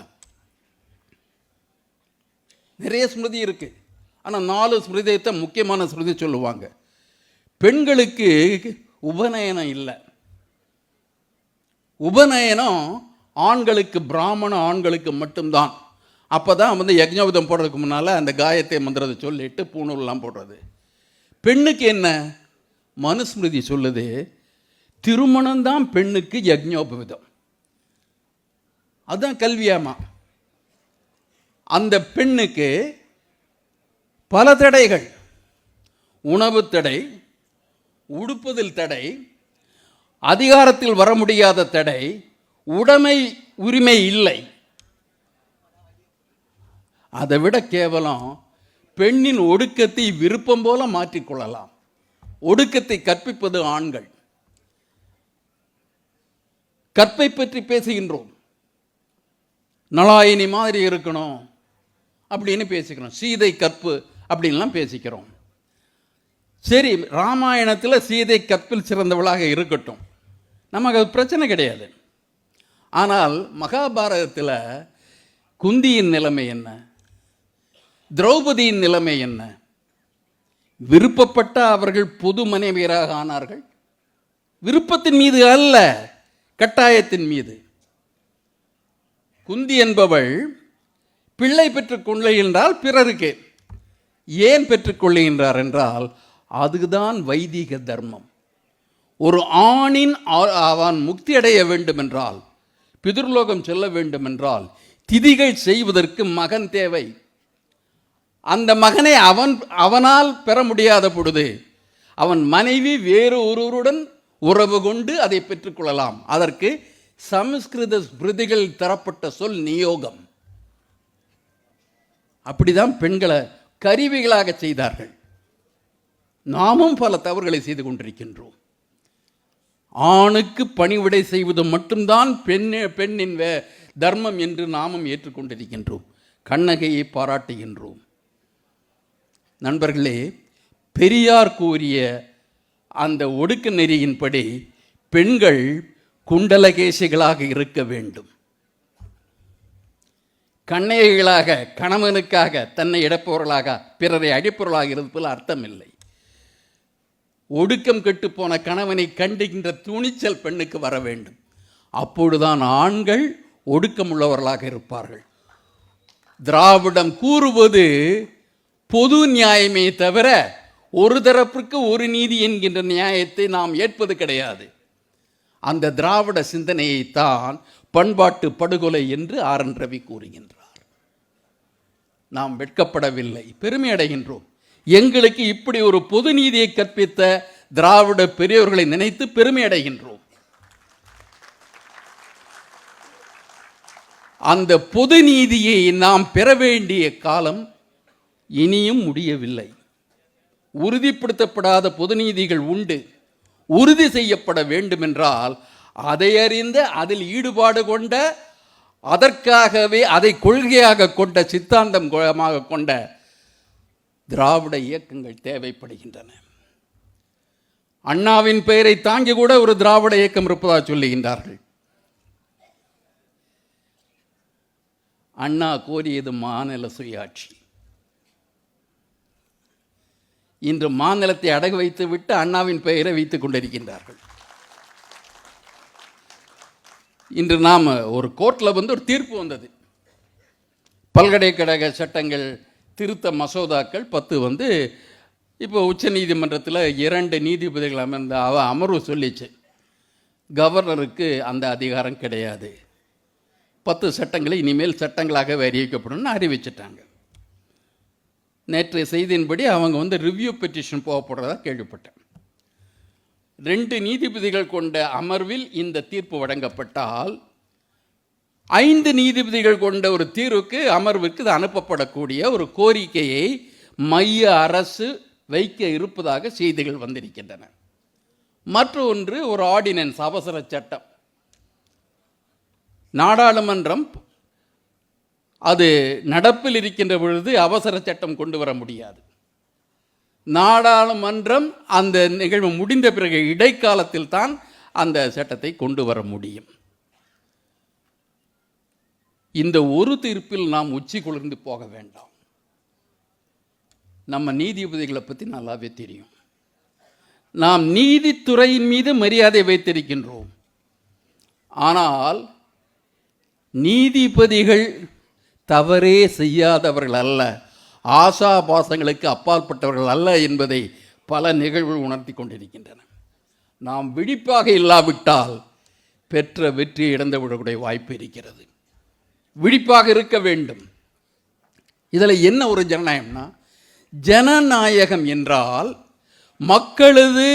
நிறைய ஸ்மிருதி இருக்கு. ஆனால் 4 ஸ்மிருதியத்தை முக்கியமான ஸ்மிருதி சொல்லுவாங்க. பெண்களுக்கு உபநயனம் இல்லை. உபநயனம் ஆண்களுக்கு, பிராமண ஆண்களுக்கு மட்டும்தான். அப்போ தான் யஜ்ஞோபதம் போடுறதுக்கு முன்னால் அந்த காயத்தை மந்திரத்தை சொல்லிட்டு பூணூல்லாம் போடுறது. பெண்ணுக்கு என்ன? மனுஸ்மிருதி சொல்லுது, திருமணம்தான் பெண்ணுக்கு யஜ்ஞோபவிதம். அதுதான் கல்வியாமா. அந்த பெண்ணுக்கு பல தடைகள். உணவு தடை, உடுப்பதில் தடை, அதிகாரத்தில் வர முடியாத தடை, உடைமை உரிமை இல்லை. அதை விட கேவலம், பெண்ணின் ஒடுக்கத்தை விருப்பம் போல மாற்றிக்கொள்ளலாம். ஒடுக்கத்தை கற்பிப்பது ஆண்கள். கற்பை பற்றி பேசுகின்றோம். நலாயினி மாதிரி இருக்கணும் அப்படின்னு பேசிக்கிறோம். சீதை கற்பு அப்படின்லாம் பேசிக்கிறோம். சரி, ராமாயணத்தில் சீதை கற்பில் சிறந்தவளாக இருக்கட்டும், நமக்கு அது பிரச்சனை கிடையாது. ஆனால் மகாபாரதத்தில் குந்தியின் நிலைமை என்ன? திரௌபதியின் நிலைமை என்ன? விருப்பப்பட்ட அவர்கள் பொது மனைவியராக ஆனார்கள். விருப்பத்தின் மீது அல்ல, கட்டாயத்தின் மீது. குந்தி என்பவள் பிள்ளை பெற்றுக் கொள்ளுகின்றால் பிறருக்கு. ஏன் பெற்றுக்கொள்ளுகின்றார் என்றால் அதுதான் வைதிக தர்மம். ஒரு ஆணின் அவன் முக்தி அடைய வேண்டும் என்றால், பிதுர்லோகம் செல்ல வேண்டும் என்றால், திதிகள் செய்வதற்கு மகன் தேவை. அந்த மகனை அவனால் பெற முடியாத பொழுது அவன் மனைவி வேறு ஒருவருடன் உறவு கொண்டு அதை பெற்றுக்கொள்ளலாம். அதற்கு சமஸ்கிருத ஸ்மிருதிகள் தரப்பட்ட சொல் நியோகம். அப்படிதான் பெண்களை கருவிகளாக செய்தார்கள். நாமும் பல தவறுகளை செய்து கொண்டிருக்கின்றோம். ஆணுக்கு பணிவிடை செய்வது மட்டும்தான் பெண்ணின் தர்மம் என்று நாமும் ஏற்றுக்கொண்டிருக்கின்றோம். கண்ணகையை பாராட்டுகின்றோம். நண்பர்களே, பெரியார் கூறிய அந்த ஒடுக்க நெறியின்படி பெண்கள் குண்டலகேசிகளாக இருக்க வேண்டும். கண்ணைகளாக கணவனுக்காக தன்னை இடப்பவர்களாக பிறரை அடிப்பவர்களாக இருப்பதில் அர்த்தமில்லை. ஒடுக்கம் கெட்டுப்போன கணவனை கண்டுகின்ற துணிச்சல் பெண்ணுக்கு வர வேண்டும். அப்பொழுதுதான் ஆண்கள் ஒடுக்கமுள்ளவர்களாக இருப்பார்கள். திராவிடம் கூறுவது பொது நியாயமே தவிர ஒரு தரப்பிற்கு ஒரு நீதி என்கின்ற நியாயத்தை நாம் ஏற்பது கிடையாது. அந்த திராவிட சிந்தனையைத்தான் பண்பாட்டு படுகொலை என்று ஆர்.என். ரவி கூறுகின்றார். நாம் வெட்கப்படவில்லை, பெருமை அடைகின்றோம். எங்களுக்கு இப்படி ஒரு பொது நீதியை கற்பித்த திராவிட பெரியோர்களை நினைத்து பெருமை அடைகின்றோம். அந்த பொது நீதியை நாம் பெற வேண்டிய காலம் இனியும் முடியவில்லை. உறுதிப்படுத்தப்படாத பொது நீதிகள் உண்டு. உறுதி செய்யப்பட வேண்டுமென்றால் அதை அறிந்த அதில் ஈடுபாடு கொண்ட அதற்காகவே அதை கொள்கையாக கொண்ட சித்தாந்தமாக கொண்ட திராவிட இயக்கங்கள் தேவைப்படுகின்றன. அண்ணாவின் பெயரை தாங்கி கூட ஒரு திராவிட இயக்கம் இருப்பதாக சொல்லுகின்றார்கள். அண்ணா கோரியது மாநில சுயாட்சி. இன்று மாநிலத்தை அடகு வைத்து விட்டு அண்ணாவின் பெயரை வைத்துக் கொண்டிருக்கின்றார்கள். இன்று நாம் ஒரு கோர்ட்டில் ஒரு தீர்ப்பு வந்தது. பல்கலைக்கழக சட்டங்கள் திருத்த மசோதாக்கள் 10 இப்போ உச்ச நீதிமன்றத்தில் 2 நீதிபதிகள் அமர்ந்த அமர்வு சொல்லிச்சு, கவர்னருக்கு அந்த அதிகாரம் கிடையாது. 10 சட்டங்களை இனிமேல் சட்டங்களாக அறிவிக்கப்படும் அறிவிச்சிட்டாங்க. நேற்று செய்தியின்படி அவங்க ரிவ்யூ பெட்டிஷன் போகப்படுறதா கேள்விப்பட்டேன். 2 நீதிபதிகள் கொண்ட அமர்வில் இந்த தீர்ப்பு வழங்கப்பட்டால் 5 நீதிபதிகள் கொண்ட ஒரு தீர்வுக்கு அமர்வுக்கு அனுப்பப்படக்கூடிய ஒரு கோரிக்கையை மைய அரசு வைக்க இருப்பதாக செய்திகள் வந்திருக்கின்றன. மற்றொன்று ஒரு ஆர்டினன்ஸ், அவசர சட்டம். நாடாளுமன்றம் அது நடப்பில் இருக்கின்ற பொழுது அவசர சட்டம் கொண்டு வர முடியாது. நாடாளுமன்றம் அந்த நிகழ்வு முடிந்த பிறகு இடைக்காலத்தில் தான் அந்த சட்டத்தை கொண்டு வர முடியும். இந்த ஒரு தீர்ப்பில் நாம் உச்சி குளிர்ந்து போக வேண்டாம். நம்ம நீதிபதிகளை பற்றி நல்லாவே தெரியும். நாம் நீதித்துறையின் மீது மரியாதை வைத்திருக்கின்றோம். ஆனால் நீதிபதிகள் தவறே செய்யாதவர்கள் அல்ல, ஆசாபாசங்களுக்கு அப்பாற்பட்டவர்கள் அல்ல என்பதை பல நிகழ்வுகள் உணர்த்தி கொண்டிருக்கின்றன. நாம் விழிப்பாக இல்லாவிட்டால் பெற்ற வெற்றியை இழந்து விடக்கூடிய வாய்ப்பு இருக்கிறது. விழிப்பாக இருக்க வேண்டும். இதில் என்ன ஒரு ஜனநாயகம்னா, ஜனநாயகம் என்றால் மக்களது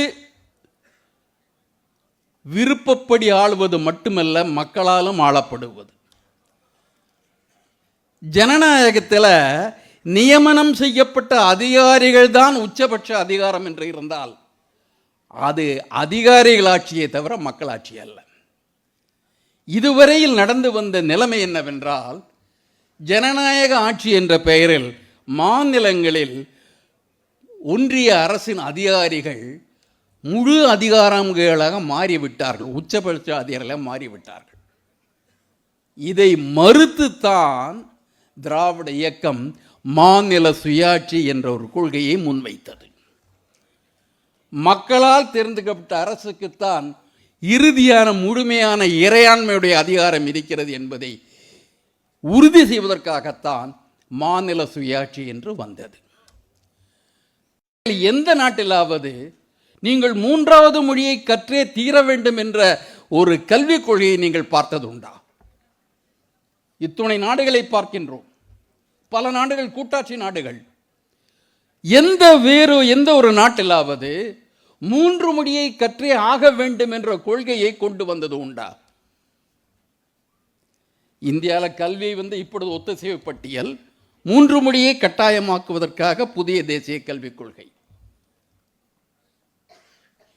விருப்பப்படி ஆளுவது மட்டுமல்ல, மக்களாலும் ஆளப்படுவது. ஜனநாயகத்தில் நியமனம் செய்யப்பட்ட அதிகாரிகள் தான் உச்சபட்ச அதிகாரம் என்று இருந்தால் அது அதிகாரிகள் ஆட்சியை தவிர மக்களாட்சி அல்ல. இதுவரையில் நடந்து வந்த நிலைமை என்னவென்றால், ஜனநாயக ஆட்சி என்ற பெயரில் மாநிலங்களில் ஒன்றிய அரசின் அதிகாரிகள் முழு அதிகாரங்களாக மாறிவிட்டார்கள், உச்சபட்ச அதிகாரிகளாக மாறிவிட்டார்கள். இதை மறுத்துத்தான் திராவிட இயக்கம் மாநில சுயாட்சி என்ற ஒரு கொள்கையை முன்வைத்தது. மக்களால் தேர்ந்தெடுக்கப்பட்ட அரசுக்குத்தான் இறுதியான முழுமையான இறையாண்மையுடைய அதிகாரம் இருக்கிறது என்பதை உறுதி செய்வதற்காகத்தான் மாநில சுயாட்சி என்று வந்தது. எந்த நாட்டிலாவது நீங்கள் 3வது மொழியை கற்றே தீர வேண்டும் என்ற ஒரு கல்விக் கொள்கையை நீங்கள் பார்த்தது உண்டா? இத்துணை நாடுகளை பார்க்கின்றோம். பல நாடுகள் கூட்டாட்சி நாடுகள். எந்த ஒரு நாட்டிலாவது 3 மொழியை கற்றே ஆக வேண்டும் என்ற கொள்கையை கொண்டு வந்தது உண்டா? இந்தியாவில் கல்வி இப்பொழுது ஒத்திசைவு பட்டியல் 3 மொழியை கட்டாயமாக்குவதற்காக புதிய தேசிய கல்விக் கொள்கை.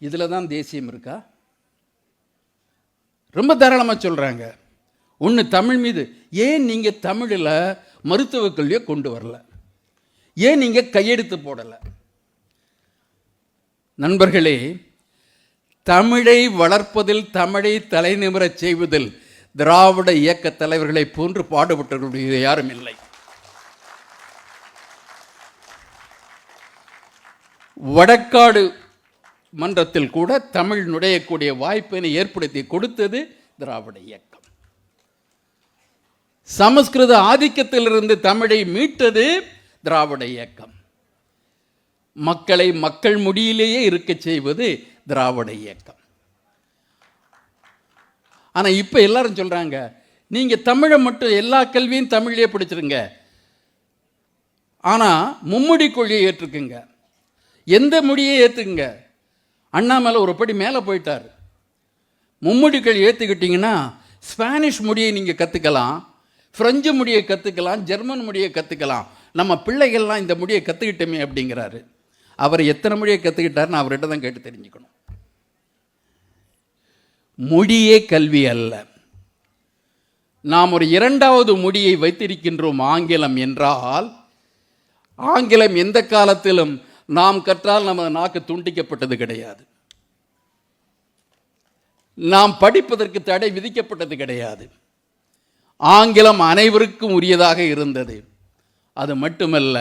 இதில் தான் தேசியம் இருக்கா? ரொம்ப தாராளமாக சொல்கிறாங்க. ஒன்று, தமிழ் மீது ஏன் நீங்கள் தமிழில் மருத்துவக் கல்வியை கொண்டு வரல? ஏன் நீங்கள் கையெழுத்து போடலை? நண்பர்களே, தமிழை வளர்ப்பதில், தமிழை தலைநிமிரச் செய்வதில் திராவிட இயக்க தலைவர்களை போன்று பாடுபட்டவர்களுடைய யாரும் இல்லை. வடக்காடு மன்றத்தில் கூட தமிழ் நுழையக்கூடிய வாய்ப்பினை ஏற்படுத்தி கொடுத்தது திராவிட இயக்கம். சமஸ்கிருத ஆதிக்கத்திலிருந்து தமிழை மீட்டது திராவிட இயக்கம். மக்களை மக்கள் மொழியிலேயே இருக்க செய்வது திராவிட இயக்கம். ஆனால் இப்போ எல்லாரும் சொல்றாங்க, நீங்க தமிழை மட்டும் எல்லா கல்வியும் தமிழிலே படிச்சிருங்க, ஆனால் மும்மொழி கொள்கையை ஏற்றுக்குங்க, எந்த மொழியை ஏற்றுக்குங்க. அண்ணாமலை ஒரு படி மேலே போயிட்டார். மும்மொழிகள் ஏற்றுக்கிட்டீங்கன்னா ஸ்பானிஷ் மொழியை நீங்கள் கற்றுக்கலாம், பிரெஞ்சு மொழியை கற்றுக்கலாம், ஜெர்மன் மொழியை கற்றுக்கலாம். நம்ம பிள்ளைகள்லாம் இந்த மொழியை கற்றுக்கிட்டோமே அப்படிங்கிறாரு. அவர் எத்தனை மொழியை கற்றுக்கிட்டாருன்னு அவர்கிட்ட தான் கேட்டு தெரிஞ்சுக்கணும். மொழியே கல்வி அல்ல. நாம் ஒரு 2வது மொழியை வைத்திருக்கின்றோம், ஆங்கிலம் என்றால். ஆங்கிலம் எந்த காலத்திலும் நாம் கற்றால் நமது நாக்கு துண்டிக்கப்பட்டது கிடையாது. நாம் படிப்பதற்கு தடை விதிக்கப்பட்டது கிடையாது. ஆங்கிலம் அனைவருக்கும் உரியதாக இருந்தது. அது மட்டுமல்ல,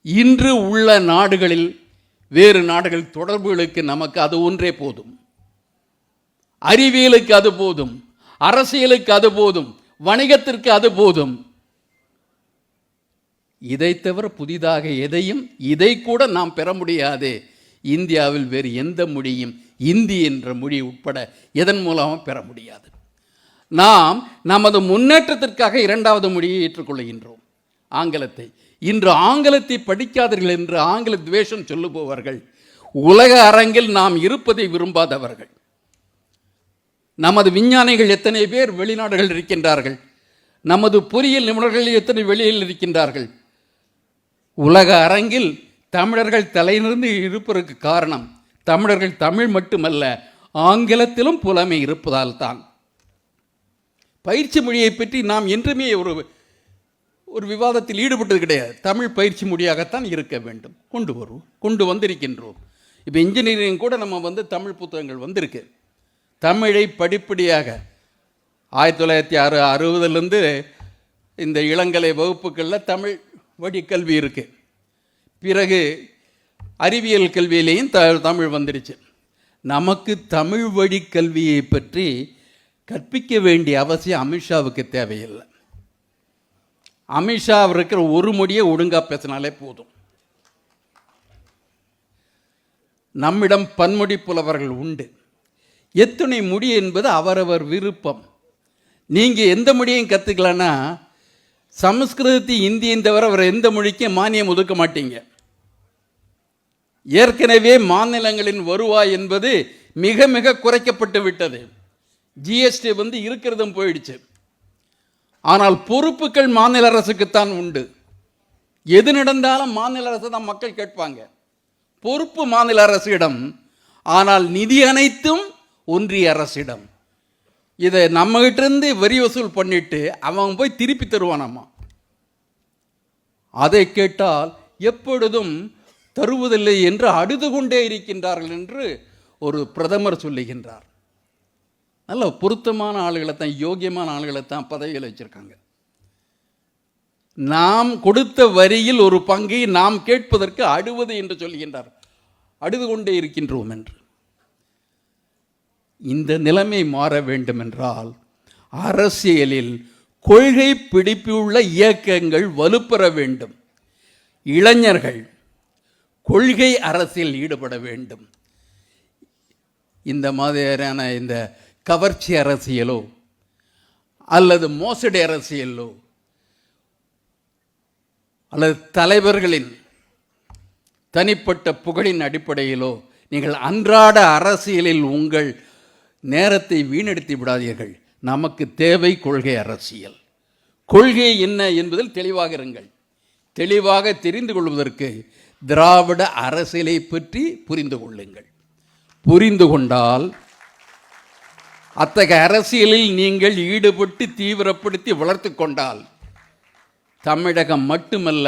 இன்று உள்ள நாடுகளில் வேறு நாடுகள் தொடர்புகளுக்கு நமக்கு அது ஒன்றே போதும். அறிவியலுக்கு அது போதும், அரசியலுக்கு அது போதும், வணிகத்திற்கு அது போதும். இதை தவிர புதிதாக எதையும் இதை கூட நாம் பெற முடியாது. இந்தியாவில் வேறு எந்த மொழியும் இந்தி என்ற மொழி உட்பட எதன் மூலமும் பெற முடியாது. நாம் நமது முன்னேற்றத்திற்காக 2வது மொழியை ஏற்றுக்கொள்கின்றோம், ஆங்கிலத்தை. இன்று ஆங்கிலத்தை படிக்காதீர்கள் என்று ஆங்கில துவேஷம் சொல்லுபவர்கள் உலக அரங்கில் நாம் இருப்பதை விரும்பாதவர்கள். நமது விஞ்ஞானிகள் எத்தனை பேர் வெளிநாடுகள் இருக்கின்றார்கள், நமது பொறியியல் நிபுணர்கள் எத்தனை வெளியில் இருக்கின்றார்கள். உலக அரங்கில் தமிழர்கள் தலைநிமிர்ந்து இருப்பதற்கு காரணம் தமிழர்கள் தமிழ் மட்டுமல்ல ஆங்கிலத்திலும் புலமை இருப்பதால் தான். பயிற்சி மொழியை பற்றி நாம் என்றுமே ஒரு விவாதத்தில் ஈடுபட்டது கிடையாது. தமிழ் பயிற்சி மொழியாகத்தான் இருக்க வேண்டும், கொண்டு வந்திருக்கின்றோம். இப்போ இன்ஜினியரிங் கூட நம்ம தமிழ் புத்தகங்கள் வந்திருக்கு. தமிழை படிப்படியாக 1960 இந்த இளங்கலை வகுப்புகளில் தமிழ் வழி கல்வி இருக்கு. பிறகு அறிவியல் கல்வியிலேயும் தமிழ் வந்துடுச்சு. நமக்கு தமிழ் வழி கல்வியை பற்றி கற்பிக்க வேண்டிய அவசியம் அமித்ஷாவுக்கு தேவையில்லை. அமித்ஷா இருக்கிற ஒரு மொழியை ஒழுங்காக பேசினாலே போதும். நம்மிடம் பன்மொழி புலவர்கள் உண்டு. எத்தனை மொழி என்பது அவரவர் விருப்பம். நீங்கள் எந்த மொழியையும் கற்றுக்கலன்னா சமஸ்கிருதத்தை இந்தியும் தவிர அவர் எந்த மொழிக்கும் மானியம் ஒதுக்க மாட்டீங்க. ஏற்கனவே மாநிலங்களின் வருவாய் என்பது மிக மிக குறைக்கப்பட்டு விட்டது. ஜிஎஸ்டி இருக்கிறதும் போயிடுச்சு. ஆனால் பொறுப்புகள் மாநில அரசுக்குத்தான் உண்டு. எது நடந்தாலும் மாநில அரசு தான் மக்கள் கேட்பாங்க. பொறுப்பு மாநில அரசிடம், ஆனால் நிதி அனைத்தும் ஒன்றிய அரசிடம். இதை நம்மகிட்ட இருந்து வரி வசூல் பண்ணிட்டு அவன் போய் திருப்பி தருவானாமா. அதை கேட்டால் எப்பொழுதும் தருவதில்லை என்று அழுது கொண்டே இருக்கின்றார்கள் என்று ஒரு பிரதமர் சொல்லுகின்றார். நல்ல பொருத்தமான ஆளுகளை தான், யோகியமான ஆளுகளை தான் பதவியில் வச்சிருக்காங்க. நாம் கொடுத்த வரியில் ஒரு பங்கை நாம் கேட்பதற்கு அழுவது என்று சொல்கின்றார். அழுது கொண்டே இருக்கின்றோம் என்று. இந்த நிலைமை மாற வேண்டும் என்றால் அரசியலில் கொள்கை பிடிப்புள்ள இயக்கங்கள் வலுப்பெற வேண்டும். இளைஞர்கள் கொள்கை அரசியல் ஈடுபட வேண்டும். இந்த மாதிரியான இந்த கவர்ச்சி அரசியலோ அல்லது மோசடி அரசியலோ அல்லது தலைவர்களின் தனிப்பட்ட புகழின் அடிப்படையிலோ நீங்கள் அன்றாட அரசியலில் உங்கள் நேரத்தை வீணடித்து விடாதீர்கள். நமக்கு தேவை கொள்கை அரசியல். கொள்கை என்ன என்பதில் தெளிவாக இருங்கள். தெளிவாக தெரிந்து கொள்வதற்கு திராவிட அரசியலை பற்றி புரிந்து கொள்ளுங்கள். புரிந்து கொண்டால் அத்தகைய அரசியலில் நீங்கள் ஈடுபட்டு தீவிரப்படுத்தி வளர்த்து கொண்டால் தமிழகம் மட்டுமல்ல,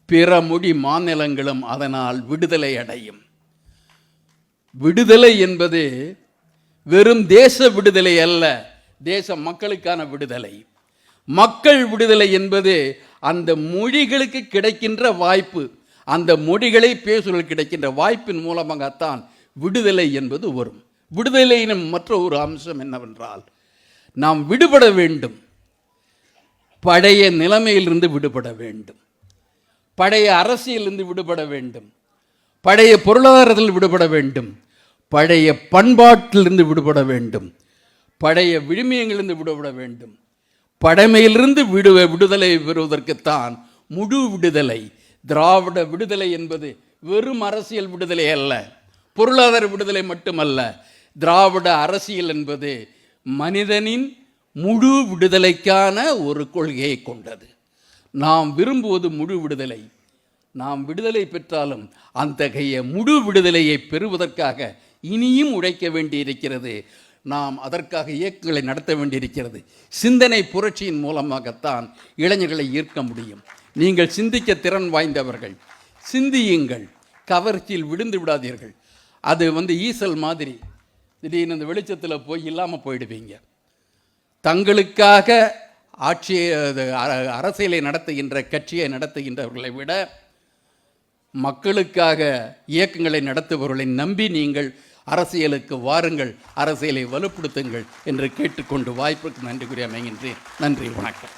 பிற மொழி மாநிலங்களும் அதனால் விடுதலை அடையும். விடுதலை என்பது வெறும் தேச விடுதலை அல்ல, தேச மக்களுக்கான விடுதலை. மக்கள் விடுதலை என்பது அந்த மொழிகளுக்கு கிடைக்கின்ற வாய்ப்பு, அந்த மொழிகளை பேசுவதற்கு கிடைக்கின்ற வாய்ப்பின் மூலமாகத்தான் விடுதலை என்பது வரும். விடுதலையின் மற்ற ஒரு அம்சம் என்னவென்றால், நாம் விடுபட வேண்டும், பழைய நிலைமையிலிருந்து விடுபட வேண்டும், பழைய அரசியலிருந்து விடுபட வேண்டும், பழைய பொருளாதாரத்தில் விடுபட வேண்டும், பழைய பண்பாட்டிலிருந்து விடுபட வேண்டும், பழைய விழுமியங்களிலிருந்து விடுபட வேண்டும். பழமையிலிருந்து விடுதலை பெறுவதற்குத்தான் முழு விடுதலை. திராவிட விடுதலை என்பது வெறும் அரசியல் விடுதலை அல்ல, பொருளாதார விடுதலை மட்டுமல்ல. திராவிட அரசியல் என்பது மனிதனின் முழு விடுதலைக்கான ஒரு கொள்கையை கொண்டது. நாம் விரும்புவது முழு விடுதலை. நாம் விடுதலை பெற்றாலும் அத்தகைய முழு விடுதலையை பெறுவதற்காக இனியும் உழைக்க வேண்டியிருக்கிறது. நாம் அதற்காக இயக்கங்களை நடத்த வேண்டியிருக்கிறது. சிந்தனை புரட்சியின் மூலமாகத்தான் இளைஞர்களை ஈர்க்க முடியும். நீங்கள் சிந்திக்க திறன் வாய்ந்தவர்கள், சிந்தியுங்கள், கவர்ச்சியில் விழுந்து விடாதீர்கள். அது ஈசல் மாதிரி திடீர்னு இந்த வெளிச்சத்தில் போய் இல்லாமல் போயிடுவீங்க. தங்களுக்காக அரசியலை நடத்துகின்ற கட்சியை நடத்துகின்றவர்களை விட மக்களுக்காக இயக்கங்களை நடத்துபவர்களை நம்பி நீங்கள் அரசியலுக்கு வாருங்கள், அரசியலை வலுப்படுத்துங்கள் என்று கேட்டுக்கொண்டு வாய்ப்புக்கு நன்றி கூறி அமைகின்றேன். நன்றி, வணக்கம்.